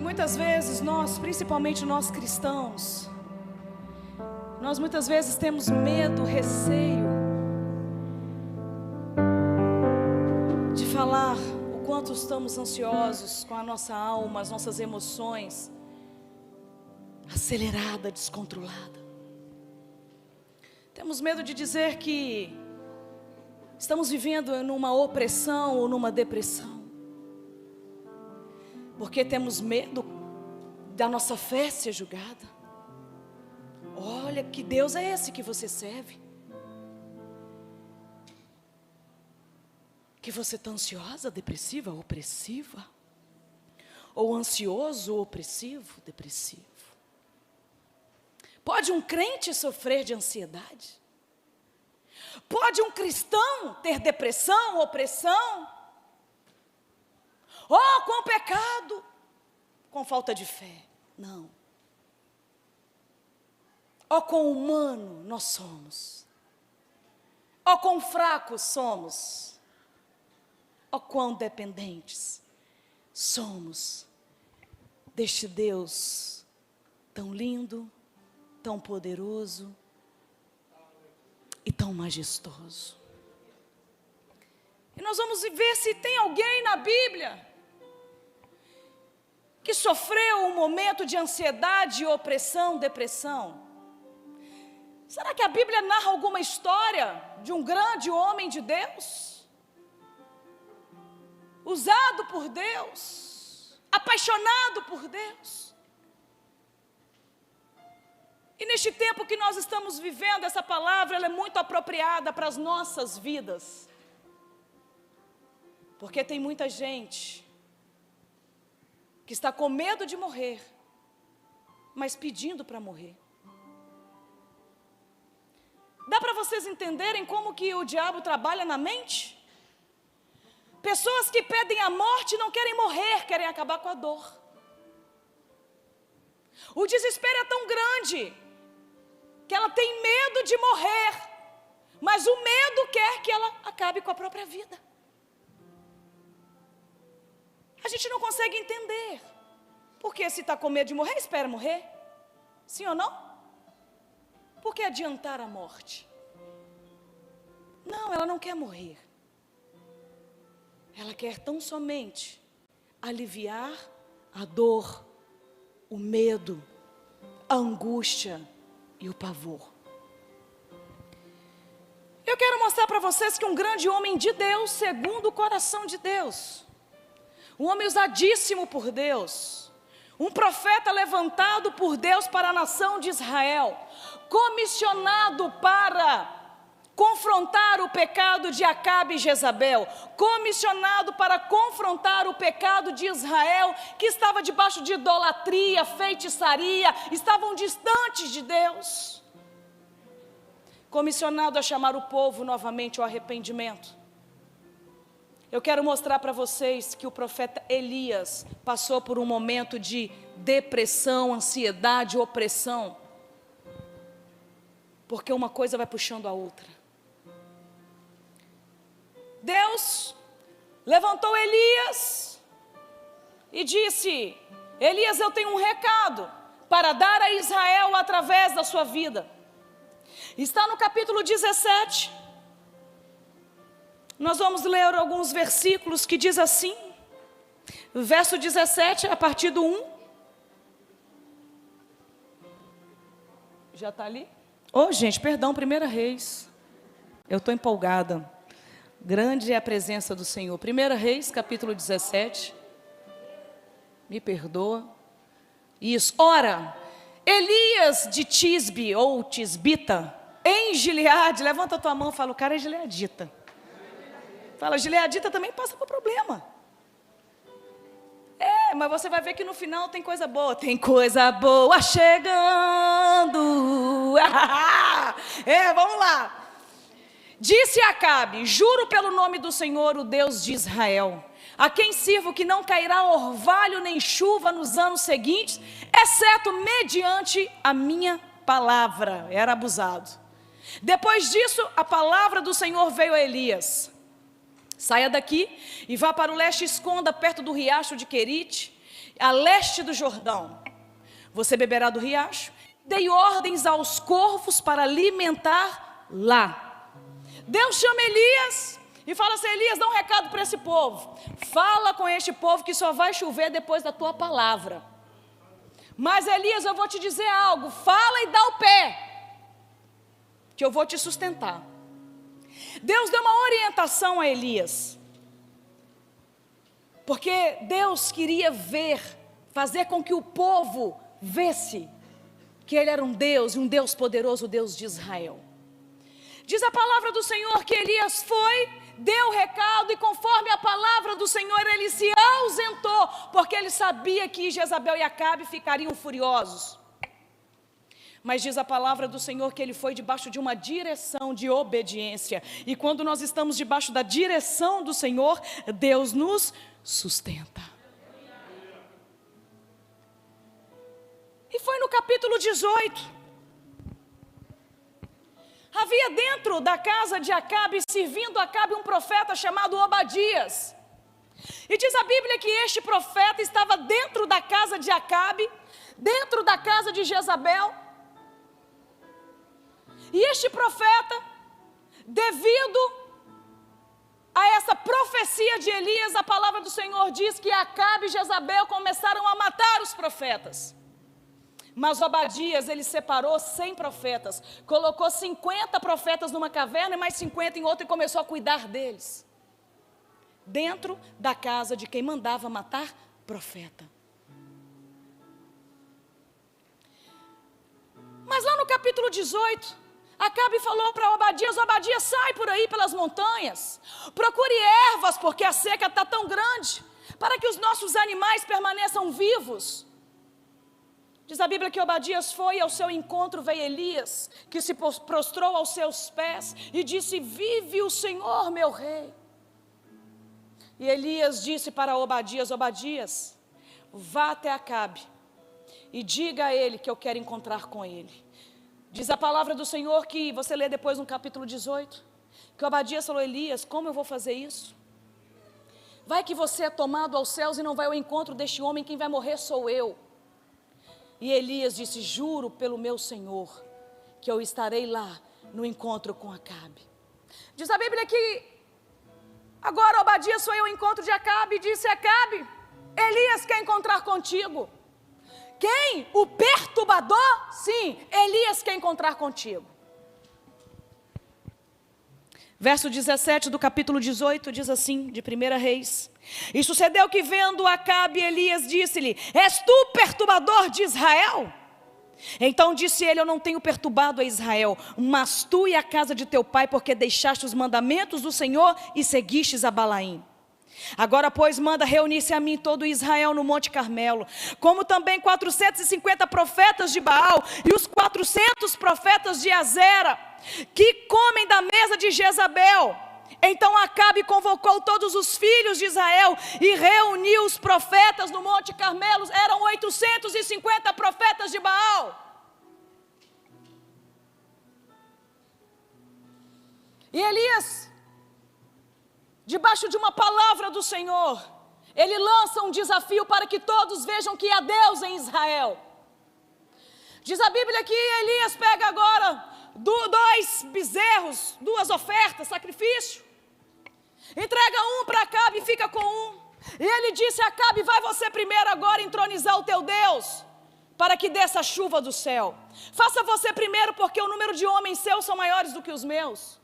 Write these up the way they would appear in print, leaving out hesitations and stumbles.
Muitas vezes nós, principalmente nós cristãos, nós muitas vezes temos medo, receio de falar o quanto estamos ansiosos com a nossa alma, as nossas emoções, acelerada, descontrolada. Temos medo de dizer que estamos vivendo numa opressão ou numa depressão, porque temos medo da nossa fé ser julgada. Olha, que Deus é esse que você serve? Que você está ansiosa, depressiva, opressiva? Ou ansioso, opressivo, depressivo? Pode um crente sofrer de ansiedade? Pode um cristão ter depressão, opressão? Ou com pecado, com falta de fé? Não. Ou com humano nós somos? Ou quão fracos somos? Ou quão dependentes somos deste Deus tão lindo, tão poderoso e tão majestoso? E nós vamos ver se tem alguém na Bíblia que sofreu um momento de ansiedade, opressão, depressão. Será que a Bíblia narra alguma história de um grande homem de Deus? Usado por Deus, apaixonado por Deus. E neste tempo que nós estamos vivendo, essa palavra ela é muito apropriada para as nossas vidas. Porque tem muita gente que está com medo de morrer, mas pedindo para morrer. Dá para vocês entenderem como que o diabo trabalha na mente? Pessoas que pedem a morte não querem morrer, querem acabar com a dor. O desespero é tão grande que ela tem medo de morrer, mas o medo quer que ela acabe com a própria vida. A gente não consegue entender. Porque se está com medo de morrer, espera morrer. Sim ou não? Por que adiantar a morte? Não, ela não quer morrer. Ela quer tão somente aliviar a dor, o medo, a angústia e o pavor. Eu quero mostrar para vocês que um grande homem de Deus, segundo o coração de Deus, um homem usadíssimo por Deus, um profeta levantado por Deus para a nação de Israel, comissionado para confrontar o pecado de Acabe e Jezabel, comissionado para confrontar o pecado de Israel, que estava debaixo de idolatria, feitiçaria, estavam distantes de Deus, comissionado a chamar o povo novamente ao arrependimento. Eu quero mostrar para vocês que o profeta Elias passou por um momento de depressão, ansiedade, opressão, porque uma coisa vai puxando a outra. Deus levantou Elias e disse: Elias, eu tenho um recado para dar a Israel através da sua vida. Está no capítulo 17. Nós vamos ler alguns versículos que diz assim, verso 17, a partir do 1. Já está ali? Gente, perdão, 1 Reis. Eu estou empolgada. Grande é a presença do Senhor. 1 Reis, capítulo 17. Me perdoa. Isso. Ora, Elias de Tisbe, ou Tisbita, em Gileade. Levanta a tua mão e fala, o cara é gileadita. Fala, gileadita também passa por problema. Mas você vai ver que no final tem coisa boa. Tem coisa boa chegando. Vamos lá. Disse Acabe, juro pelo nome do Senhor, o Deus de Israel, a quem sirvo, que não cairá orvalho nem chuva nos anos seguintes, exceto mediante a minha palavra. Era abusado. Depois disso, a palavra do Senhor veio a Elias. Saia daqui e vá para o leste e esconda perto do riacho de Querite. a leste do Jordão. Você beberá do riacho. Dei ordens aos corvos para alimentar lá. Deus chama Elias e fala assim: Elias, dá um recado para esse povo. Fala com este povo que só vai chover depois da tua palavra. Mas Elias, eu vou te dizer algo. Fala e dá o pé, que eu vou te sustentar. Deus deu uma orientação a Elias, porque Deus queria fazer com que o povo visse que Ele era um Deus poderoso, o Deus de Israel. Diz a palavra do Senhor que Elias foi, deu o recado, e conforme a palavra do Senhor, ele se ausentou, porque ele sabia que Jezabel e Acabe ficariam furiosos. Mas diz a palavra do Senhor que ele foi debaixo de uma direção de obediência. E quando nós estamos debaixo da direção do Senhor, Deus nos sustenta. E foi no capítulo 18. Havia dentro da casa de Acabe, servindo Acabe, um profeta chamado Obadias. E diz a Bíblia que este profeta estava dentro da casa de Acabe, dentro da casa de Jezabel. E este profeta, devido a essa profecia de Elias, a palavra do Senhor diz que Acabe e Jezabel começaram a matar os profetas. Mas Obadias, ele separou 100 profetas, colocou 50 profetas numa caverna e mais 50 em outra e começou a cuidar deles. Dentro da casa de quem mandava matar profeta. Mas lá no capítulo 18, Acabe falou para Obadias: Obadias, sai por aí pelas montanhas, procure ervas, porque a seca está tão grande, para que os nossos animais permaneçam vivos. Diz a Bíblia que Obadias foi, e ao seu encontro veio Elias, que se prostrou aos seus pés e disse: vive o Senhor, meu rei. E Elias disse para Obadias: Obadias, vá até Acabe e diga a ele que eu quero encontrar com ele. Diz a palavra do Senhor, que você lê depois no capítulo 18, que Obadias falou: Elias, como eu vou fazer isso? Vai que você é tomado aos céus e não vai ao encontro deste homem, quem vai morrer sou eu. E Elias disse: juro pelo meu Senhor, que eu estarei lá no encontro com Acabe. Diz a Bíblia que agora Obadias foi ao encontro de Acabe e disse: Acabe, Elias quer encontrar contigo. Quem? O perturbador? Sim, Elias quer encontrar contigo. Verso 17 do capítulo 18 diz assim, de 1 Reis: e sucedeu que, vendo Acabe, Elias disse-lhe: és tu perturbador de Israel? Então disse ele: eu não tenho perturbado a Israel, mas tu e a casa de teu pai, porque deixaste os mandamentos do Senhor e seguistes a Balaim. Agora, pois, manda reunir-se a mim todo Israel no Monte Carmelo, como também 450 profetas de Baal e os 400 profetas de Azera, que comem da mesa de Jezabel. Então Acabe convocou todos os filhos de Israel e reuniu os profetas no Monte Carmelo. Eram 850 profetas de Baal. E Elias, debaixo de uma palavra do Senhor, ele lança um desafio para que todos vejam que há Deus em Israel. Diz a Bíblia que Elias pega agora 2 bezerros, 2 ofertas, sacrifício, entrega um para Acabe e fica com um. E ele disse: Acabe, vai você primeiro agora entronizar o teu Deus, para que desça a chuva do céu. Faça você primeiro, porque o número de homens seus são maiores do que os meus.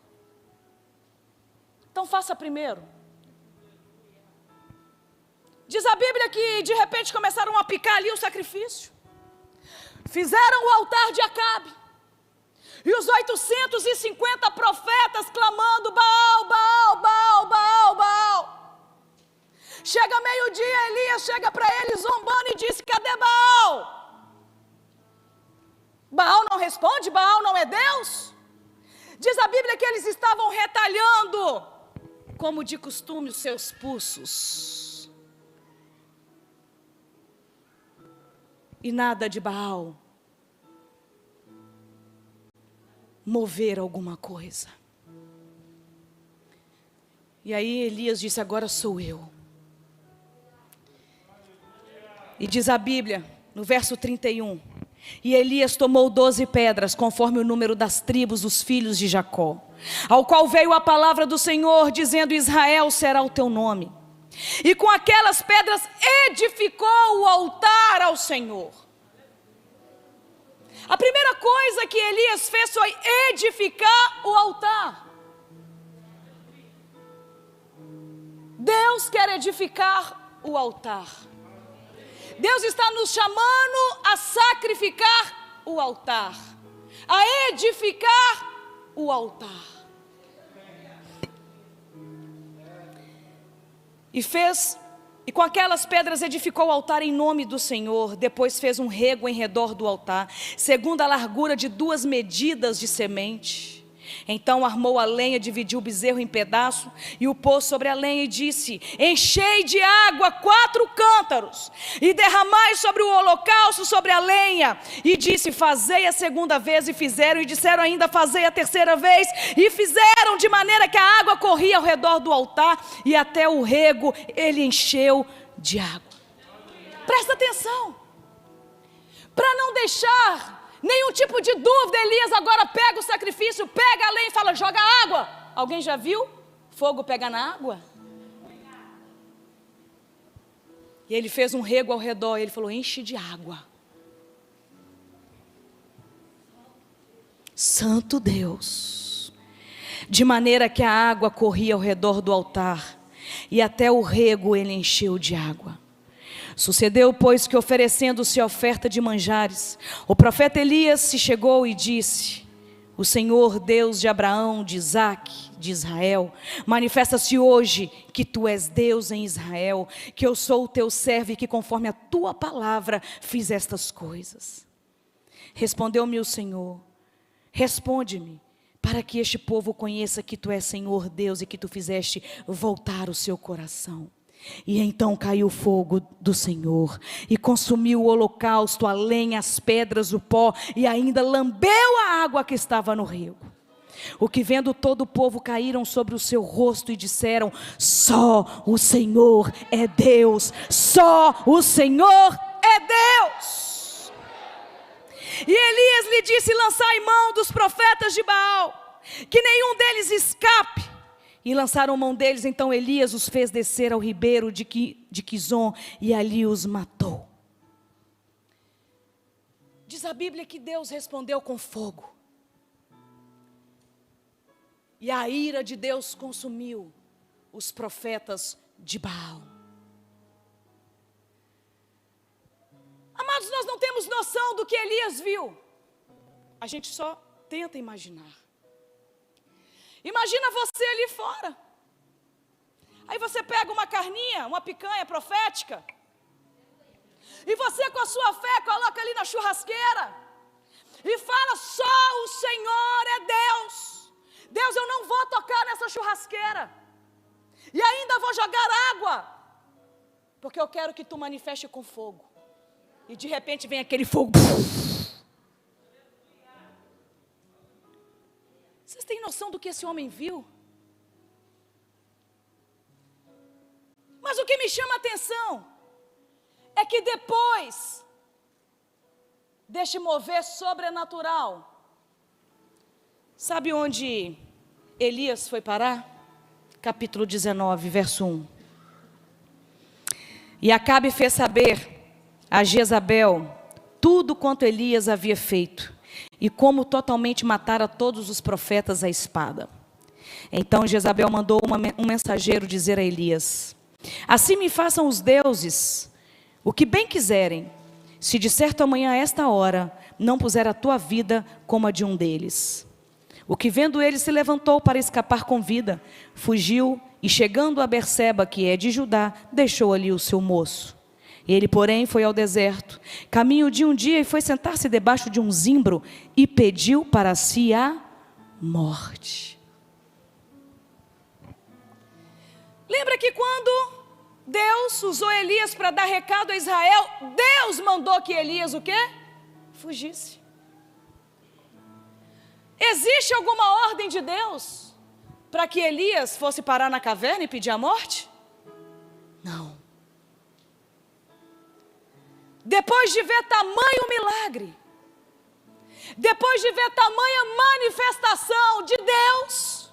Então faça primeiro. Diz a Bíblia que de repente começaram a picar ali o sacrifício. Fizeram o altar de Acabe. E os 850 profetas clamando: Baal, Baal, Baal, Baal, Baal. Chega meio-dia, Elias chega para ele zombando e disse: cadê Baal? Baal não responde, Baal não é Deus. Diz a Bíblia que eles estavam retalhando, como de costume, os seus pulsos. E nada de Baal mover alguma coisa. E aí Elias disse: agora sou eu. E diz a Bíblia, no verso 31, e Elias tomou 12 pedras, conforme o número das tribos dos filhos de Jacó, ao qual veio a palavra do Senhor, dizendo: Israel será o teu nome. E com aquelas pedras edificou o altar ao Senhor. A primeira coisa que Elias fez foi edificar o altar. Deus quer edificar o altar. Deus está nos chamando a sacrificar o altar, a edificar o altar. E com aquelas pedras edificou o altar em nome do Senhor. Depois fez um rego em redor do altar, segundo a largura de 2 medidas de semente. Então armou a lenha, dividiu o bezerro em pedaços e o pôs sobre a lenha e disse: enchei de água 4 cântaros e derramai sobre o holocausto, sobre a lenha. E disse: fazei a segunda vez, e fizeram. E disseram ainda: fazei a terceira vez, e fizeram, de maneira que a água corria ao redor do altar, e até o rego ele encheu de água. Presta atenção, para não deixar nenhum tipo de dúvida, Elias agora pega o sacrifício, pega a lenha e fala: joga água. Alguém já viu fogo pegar na água? E ele fez um rego ao redor, e ele falou: enche de água. Santo Deus. De maneira que a água corria ao redor do altar, e até o rego ele encheu de água. Sucedeu, pois, que oferecendo-se a oferta de manjares, o profeta Elias se chegou e disse: o Senhor, Deus de Abraão, de Isaque, de Israel, manifesta-se hoje que tu és Deus em Israel, que eu sou o teu servo e que conforme a tua palavra fiz estas coisas. Respondeu-me o Senhor: responde-me, para que este povo conheça que tu és Senhor Deus e que tu fizeste voltar o seu coração. E então caiu o fogo do Senhor e consumiu o holocausto, a lenha, as pedras, o pó, e ainda lambeu a água que estava no rio. O que vendo todo o povo caíram sobre o seu rosto e disseram: só o Senhor é Deus, só o Senhor é Deus. E Elias lhe disse: lançai mão dos profetas de Baal, que nenhum deles escape. E lançaram mão deles. Então Elias os fez descer ao ribeiro de Quizon, e ali os matou. Diz a Bíblia que Deus respondeu com fogo, e a ira de Deus consumiu os profetas de Baal. Amados, nós não temos noção do que Elias viu. A gente só tenta imaginar. Imagina você ali fora. Aí você pega uma carninha, uma picanha profética, e você com a sua fé coloca ali na churrasqueira e fala: só o Senhor é Deus. Deus, eu não vou tocar nessa churrasqueira, e ainda vou jogar água, porque eu quero que tu manifeste com fogo. E de repente vem aquele fogo. Vocês têm noção do que esse homem viu? Mas o que me chama a atenção é que depois deste mover sobrenatural, sabe onde Elias foi parar? Capítulo 19, verso 1. E Acabe fez saber a Jezabel tudo quanto Elias havia feito, e como totalmente matara todos os profetas à espada. Então Jezabel mandou um mensageiro dizer a Elias: assim me façam os deuses o que bem quiserem, se de certo amanhã a esta hora não puser a tua vida como a de um deles. O que vendo ele se levantou para escapar com vida, fugiu, e chegando a Berseba, que é de Judá, deixou ali o seu moço. Ele, porém, foi ao deserto, caminho de um dia, e foi sentar-se debaixo de um zimbro, e pediu para si a morte. Lembra que quando Deus usou Elias para dar recado a Israel, Deus mandou que Elias o quê? Fugisse. Existe alguma ordem de Deus para que Elias fosse parar na caverna e pedir a morte? Não. depois de ver tamanho milagre, depois de ver tamanha manifestação de Deus,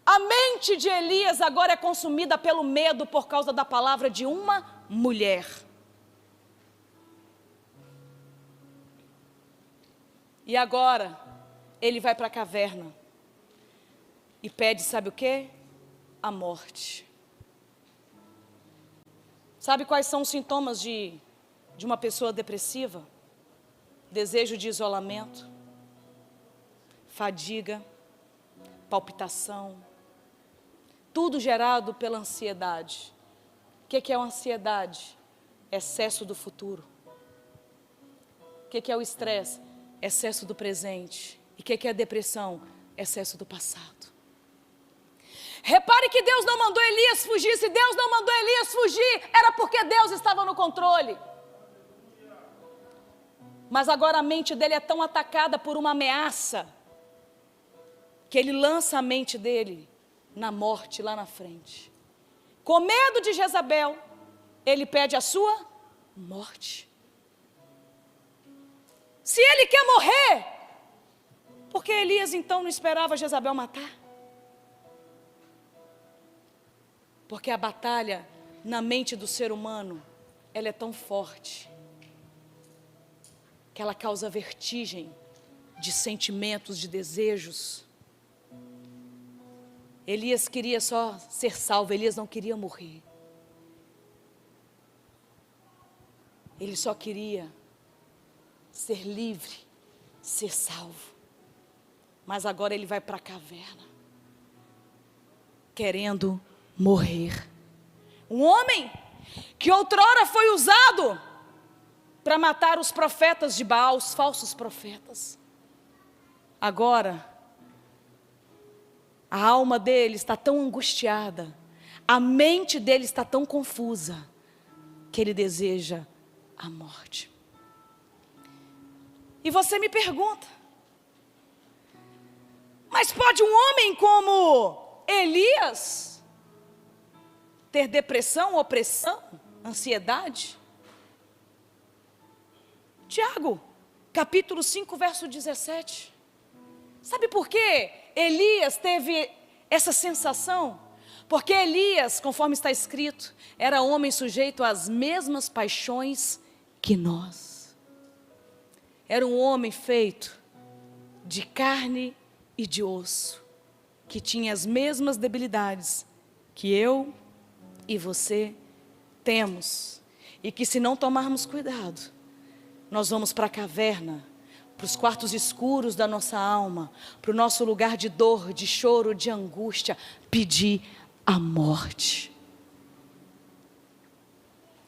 a mente de Elias agora é consumida pelo medo por causa da palavra de uma mulher. E agora, ele vai para a caverna e pede, sabe o quê? A morte. Sabe quais são os sintomas de uma pessoa depressiva? Desejo de isolamento, fadiga, palpitação, tudo gerado pela ansiedade. O que é a ansiedade? Excesso do futuro. O que é o estresse? Excesso do presente. E o que é a depressão? Excesso do passado. Repare que Deus não mandou Elias fugir. Se Deus não mandou Elias fugir, era porque Deus estava no controle. Mas agora a mente dele é tão atacada por uma ameaça, que ele lança a mente dele na morte lá na frente. Com medo de Jezabel, ele pede a sua morte. Se ele quer morrer, por que Elias então não esperava Jezabel matar? Porque a batalha na mente do ser humano, ela é tão forte, que ela causa vertigem de sentimentos, de desejos. Elias queria só ser salvo, Elias não queria morrer. Ele só queria ser livre, ser salvo. Mas agora ele vai para a caverna, querendo morrer. Um homem que outrora foi usado para matar os profetas de Baal, os falsos profetas. Agora, a alma dele está tão angustiada, a mente dele está tão confusa, que ele deseja a morte. E você me pergunta, mas pode um homem como Elias ter depressão, opressão, ansiedade? Tiago, capítulo 5, verso 17. Sabe por que Elias teve essa sensação? Porque Elias, conforme está escrito, era homem sujeito às mesmas paixões que nós. Era um homem feito de carne e de osso, que tinha as mesmas debilidades que eu e você temos. E que se não tomarmos cuidado, nós vamos para a caverna, para os quartos escuros da nossa alma, para o nosso lugar de dor, de choro, de angústia, pedir a morte.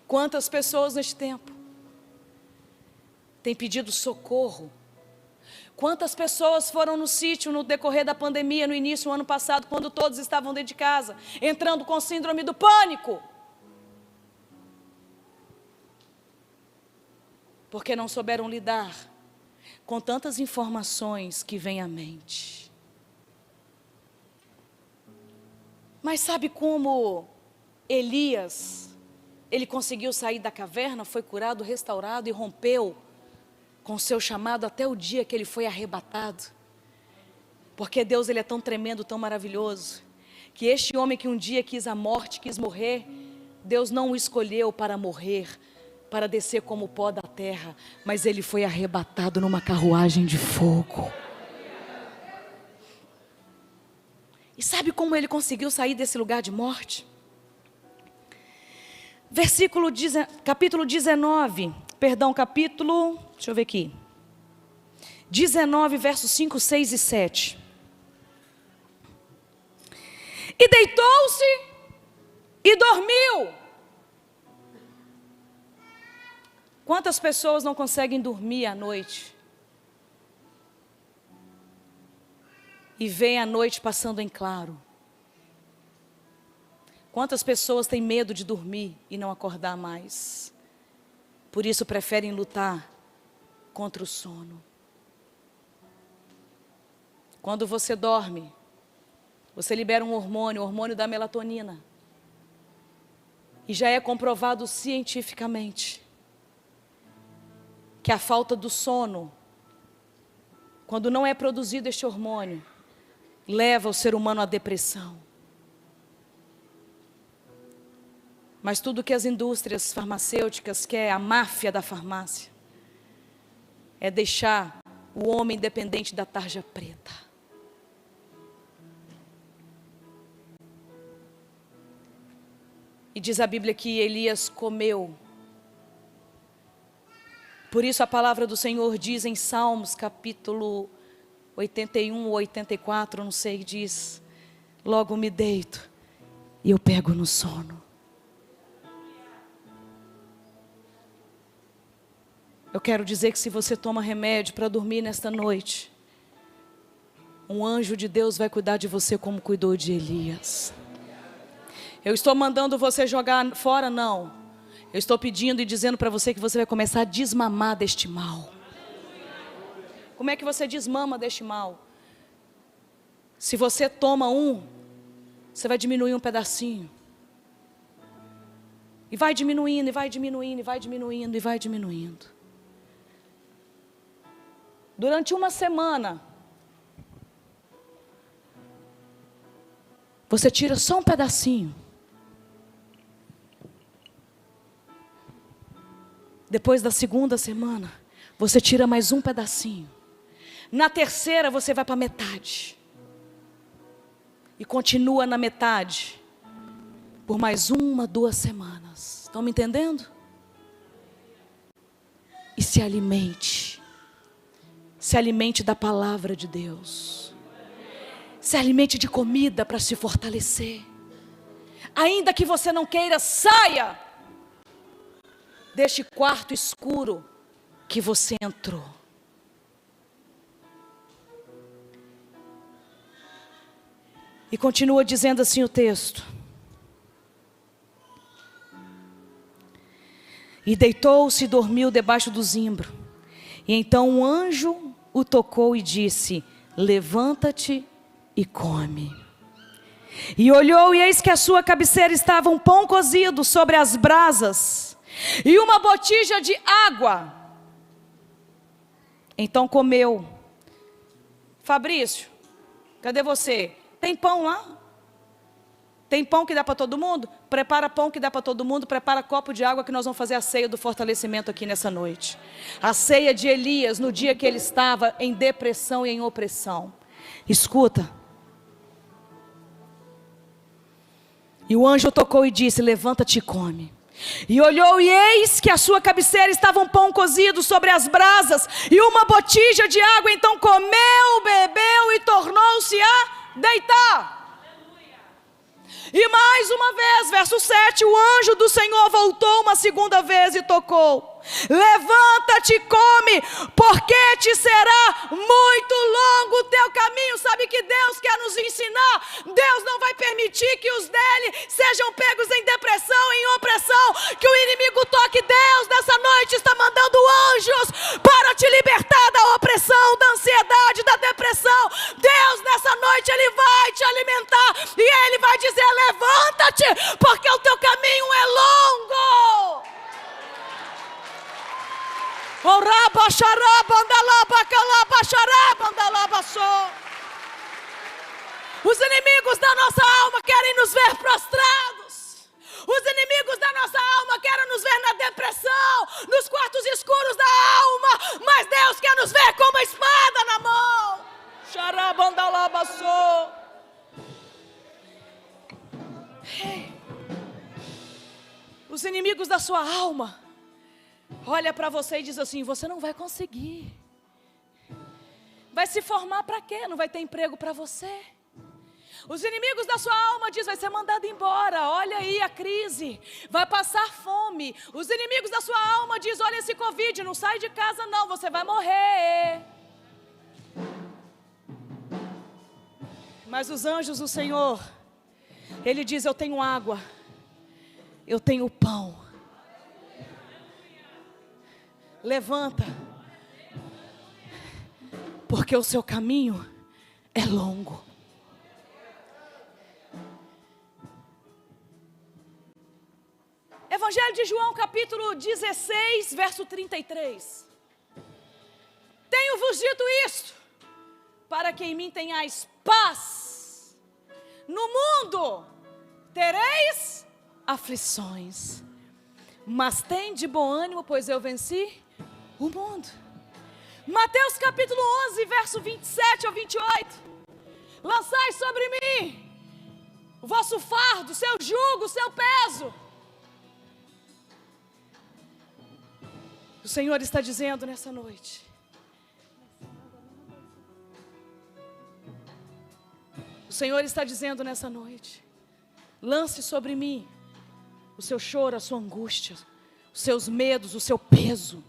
Quantas pessoas neste tempo têm pedido socorro? Quantas pessoas foram no sítio no decorrer da pandemia, no início do ano passado, quando todos estavam dentro de casa, entrando com síndrome do pânico? Porque não souberam lidar com tantas informações que vêm à mente. Mas sabe como Elias, ele conseguiu sair da caverna, foi curado, restaurado e rompeu com o seu chamado até o dia que ele foi arrebatado? Porque Deus, ele é tão tremendo, tão maravilhoso, que este homem que um dia quis a morte, quis morrer, Deus não o escolheu para morrer, para descer como pó da terra, mas ele foi arrebatado numa carruagem de fogo. E sabe como ele conseguiu sair desse lugar de morte? Capítulo 19, deixa eu ver aqui, 19, versos 5, 6 e 7. E deitou-se e dormiu. Quantas pessoas não conseguem dormir à noite? E veem a noite passando em claro. Quantas pessoas têm medo de dormir e não acordar mais? Por isso preferem lutar contra o sono. Quando você dorme, você libera um hormônio, o hormônio da melatonina. E já é comprovado cientificamente que a falta do sono, quando não é produzido este hormônio, leva o ser humano à depressão. Mas tudo que as indústrias farmacêuticas querem, a máfia da farmácia, é deixar o homem dependente da tarja preta. E diz a Bíblia que Elias comeu. Por isso a palavra do Senhor diz em Salmos capítulo 81 ou 84, não sei, diz: logo me deito e eu pego no sono. Eu quero dizer que se você toma remédio para dormir nesta noite, um anjo de Deus vai cuidar de você como cuidou de Elias. Eu estou mandando você jogar fora, não. Eu estou pedindo e dizendo para você que você vai começar a desmamar deste mal. Como é que você desmama deste mal? Se você toma um, você vai diminuir um pedacinho. E vai diminuindo, e vai diminuindo, e vai diminuindo, e vai diminuindo. Durante uma semana, você tira só um pedacinho. Depois da segunda semana, você tira mais um pedacinho. Na terceira, você vai para metade. E continua na metade por mais 1, 2 semanas. Estão me entendendo? E se alimente. Se alimente da palavra de Deus. Se alimente de comida para se fortalecer. Ainda que você não queira, saia deste quarto escuro que você entrou. E continua dizendo assim o texto: e deitou-se e dormiu debaixo do zimbro. E então um anjo o tocou e disse: levanta-te e come. E olhou, e eis que à sua cabeceira estava um pão cozido sobre as brasas e uma botija de água. Então comeu. Fabrício, cadê você? Tem pão lá? Tem pão que dá para todo mundo? Prepara pão que dá para todo mundo. Prepara copo de água que nós vamos fazer a ceia do fortalecimento aqui nessa noite. A ceia de Elias no dia que ele estava em depressão e em opressão. Escuta. E o anjo tocou e disse: levanta-te e come. E olhou, e eis que à sua cabeceira estava um pão cozido sobre as brasas e uma botija de água. Então comeu, bebeu e tornou-se a deitar. E mais uma vez, verso 7, o anjo do Senhor voltou uma segunda vez e tocou: levanta-te e come, porque te será muito longo o teu caminho. Sabe que Deus quer nos ensinar? Deus não vai permitir que os dele sejam pegos em depressão, em opressão, que o inimigo toque. Deus nessa noite está mandando anjos para te libertar da opressão, da ansiedade, da depressão. Deus nessa noite, ele vai te alimentar e ele vai dizer: levanta-te, porque o teu caminho é longo. Os inimigos da nossa alma querem nos ver prostrados. Os inimigos da nossa alma querem nos ver na depressão, nos quartos escuros da alma. Mas Deus quer nos ver com uma espada na mão. Os inimigos da sua alma olha para você e diz assim: você não vai conseguir. Vai se formar para quê? Não vai ter emprego para você. Os inimigos da sua alma dizem: vai ser mandado embora. Olha aí a crise, vai passar fome. Os inimigos da sua alma dizem: olha esse Covid, não sai de casa não, você vai morrer. Mas os anjos do Senhor, ele diz: eu tenho água, eu tenho pão. Levanta, porque o seu caminho é longo. Evangelho de João, capítulo 16, verso 33. Tenho-vos dito isto, para que em mim tenhais paz. No mundo tereis aflições, mas tende bom ânimo, pois eu venci o mundo. Mateus capítulo 11, verso 27 ao 28. Lançai sobre mim o vosso fardo, o seu jugo, o seu peso. O Senhor está dizendo nessa noite: o Senhor está dizendo nessa noite: lance sobre mim o seu choro, a sua angústia, os seus medos, o seu peso.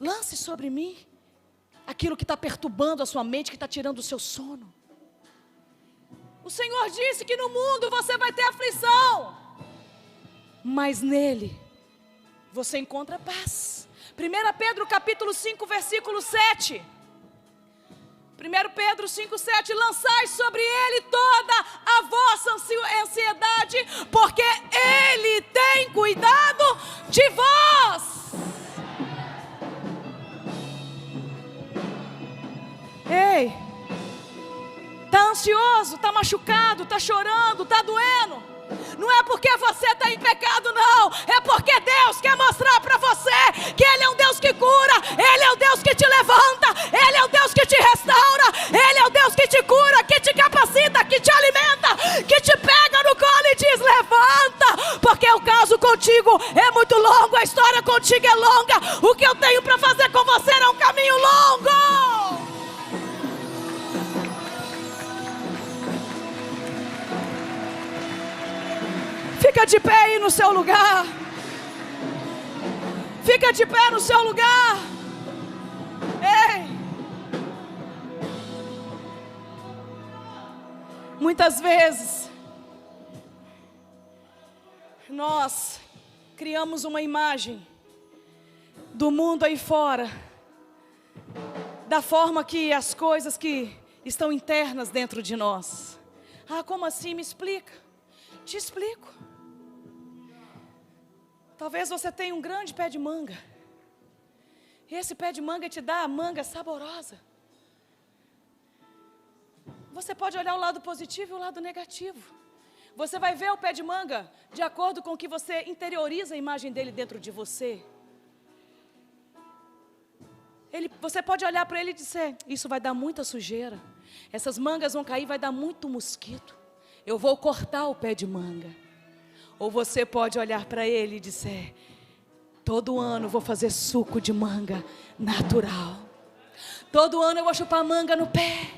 Lance sobre mim aquilo que está perturbando a sua mente, que está tirando o seu sono. O Senhor disse que no mundo você vai ter aflição, mas nele você encontra paz. 1 Pedro capítulo 5, versículo 7. 1 Pedro 5, 7. Lançai sobre ele toda a vossa ansiedade, porque ele tem cuidado de vós. Ei, está ansioso, está machucado, está chorando, está doendo? Não é porque você está em pecado, não. É porque Deus quer mostrar para você que Ele é um Deus que cura. Ele é o Deus que te levanta. Ele é o Deus que te restaura. Ele é o Deus que te cura, que te capacita, que te alimenta, que te pega no colo e diz: levanta, porque o caso contigo é muito longo, a história contigo é longa. O que eu tenho para fazer com você é um caminho longo. Fica de pé aí no seu lugar. Fica de pé no seu lugar. Ei. Muitas vezes nós criamos uma imagem do mundo aí fora, da forma que as coisas que estão internas dentro de nós. Ah, como assim? Me explica. Te explico. Talvez você tenha um grande pé de manga. E esse pé de manga te dá a manga saborosa. Você pode olhar o lado positivo e o lado negativo. Você vai ver o pé de manga de acordo com o que você interioriza a imagem dele dentro de você. Você pode olhar para ele e dizer: isso vai dar muita sujeira. Essas mangas vão cair, vai dar muito mosquito. Eu vou cortar o pé de manga. Ou você pode olhar para ele e dizer: todo ano eu vou fazer suco de manga natural. Todo ano eu vou chupar manga no pé.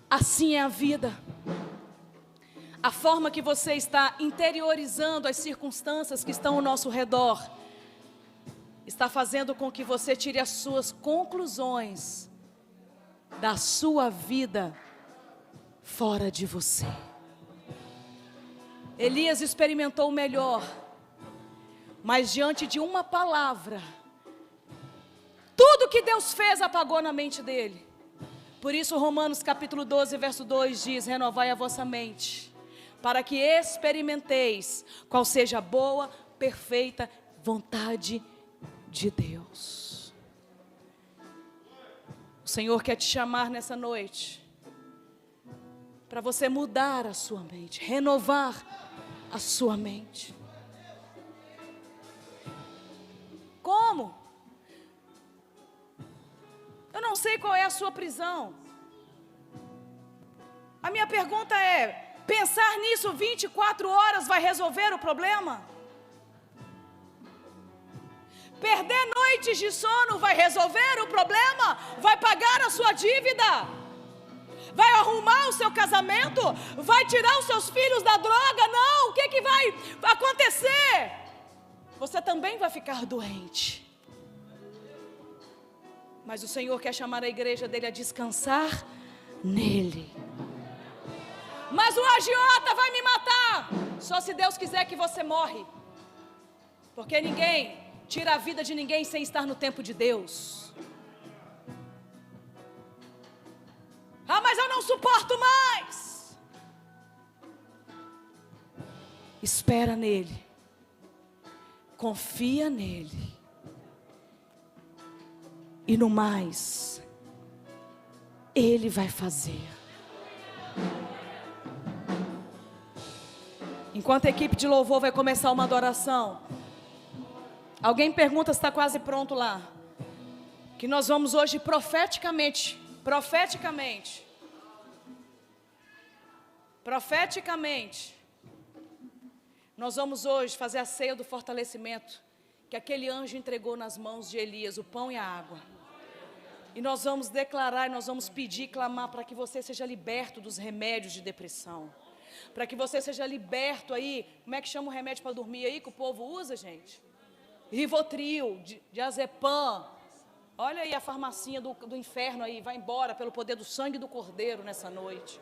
Assim é a vida. A forma que você está interiorizando as circunstâncias que estão ao nosso redor está fazendo com que você tire as suas conclusões da sua vida fora de você. Elias experimentou o melhor, mas diante de uma palavra, tudo que Deus fez apagou na mente dele. Por isso Romanos capítulo 12, verso 2 diz: renovai a vossa mente, para que experimenteis qual seja a boa, perfeita vontade de Deus. O Senhor quer te chamar nessa noite para você mudar a sua mente, renovar a sua mente. Como? Eu não sei qual é a sua prisão. A minha pergunta é: pensar nisso 24 horas vai resolver o problema? Perder noites de sono vai resolver o problema? Vai pagar a sua dívida? Vai arrumar o seu casamento? Vai tirar os seus filhos da droga? Não, o que vai acontecer? Você também vai ficar doente. Mas o Senhor quer chamar a igreja dele a descansar nele. Mas o agiota vai me matar. Só se Deus quiser que você morre. Porque ninguém tira a vida de ninguém sem estar no tempo de Deus. Ah, mas eu não suporto mais. Espera nele. Confia nele. e no mais, Ele vai fazer. Enquanto a equipe de louvor vai começar uma adoração, alguém pergunta se está quase pronto lá. Que nós vamos hoje profeticamente, nós vamos hoje fazer a ceia do fortalecimento que aquele anjo entregou nas mãos de Elias, o pão e a água. E nós vamos declarar, nós vamos pedir, clamar para que você seja liberto dos remédios de depressão. Para que você seja liberto aí, como é que chama o remédio para dormir aí que o povo usa, gente? Rivotril, diazepam. Olha aí a farmacinha do inferno aí, vai embora pelo poder do sangue do Cordeiro nessa noite.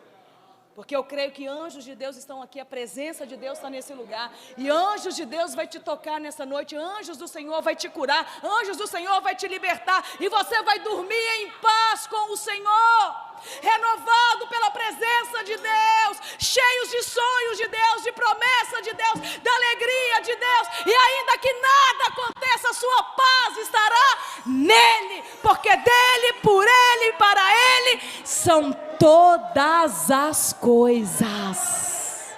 Porque eu creio que anjos de Deus estão aqui, a presença de Deus está nesse lugar. E anjos de Deus vai te tocar nessa noite, anjos do Senhor vai te curar, anjos do Senhor vai te libertar. E você vai dormir em paz com o Senhor, renovado pela presença de Deus, cheios de sonhos de Deus, de promessa de Deus, da alegria de Deus. E ainda que nada aconteça, a sua paz estará nele, porque dele, por ele e para ele são todas as coisas.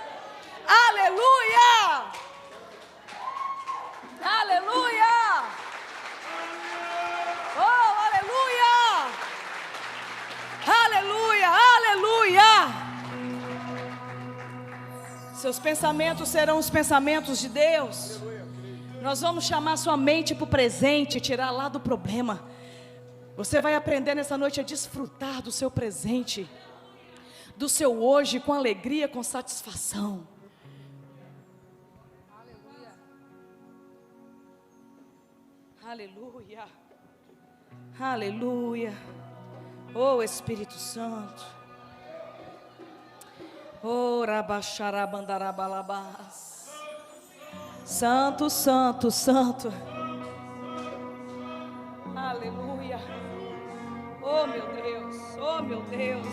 Aleluia! Aleluia! Oh, aleluia! Aleluia, aleluia! Seus pensamentos serão os pensamentos de Deus. Nós vamos chamar sua mente para o presente, tirar lá do problema. Você vai aprender nessa noite a desfrutar do seu presente, do seu hoje, com alegria, com satisfação. Aleluia. Aleluia. Oh Espírito Santo. Oh Rabaxarabandarabalabass. Santo, santo, santo. Aleluia. Oh meu Deus, oh meu Deus.